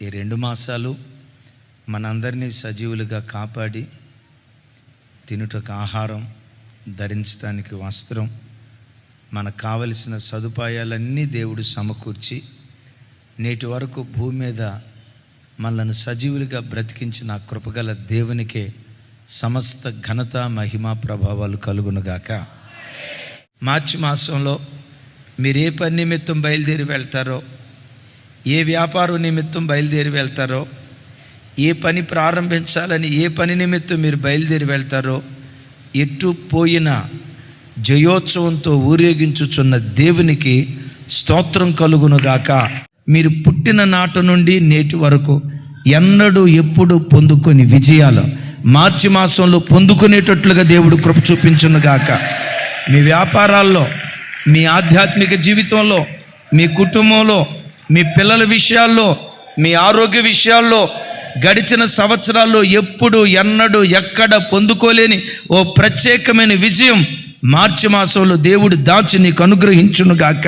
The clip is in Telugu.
ఈ 2 మాసాలు మనందరినీ సజీవులుగా కాపాడి తినుటకు ఆహారం, ధరించడానికి వస్త్రం, మనకు కావలసిన సదుపాయాలన్నీ దేవుడు సమకూర్చి నేటి వరకు భూమి మీద మనల్ని సజీవులుగా బ్రతికించిన ఆ కృపగల దేవునికే సమస్త ఘనత, మహిమ, ప్రభావాలు కలుగునుగాక. మార్చి మాసంలో మీరు ఏ పని నిమిత్తం బయలుదేరి వెళ్తారో, ఏ వ్యాపారం నిమిత్తం బయలుదేరి వెళ్తారో, ఏ పని ప్రారంభించాలని ఏ పని నిమిత్తం మీరు బయలుదేరి వెళ్తారో, ఎటు పోయినా జయోత్సవంతో ఊరేగించుచున్న దేవునికి స్తోత్రం కలుగునుగాక. మీరు పుట్టిన నాటి నుండి నేటి వరకు ఎన్నడూ ఎప్పుడు పొందుకొని విజయాలు మార్చి మాసంలో పొందుకునేటట్లుగా దేవుడు కృప చూపించునుగాక. మీ వ్యాపారాల్లో, మీ ఆధ్యాత్మిక జీవితంలో, మీ కుటుంబంలో, మీ పిల్లల విషయాల్లో, మీ ఆరోగ్య విషయాల్లో గడిచిన సంవత్సరాల్లో ఎప్పుడు ఎన్నడూ ఎక్కడ పొందుకోలేని ఓ ప్రత్యేకమైన విజయం మార్చి మాసంలో దేవుడు దాచి నీకు అనుగ్రహించునుగాక.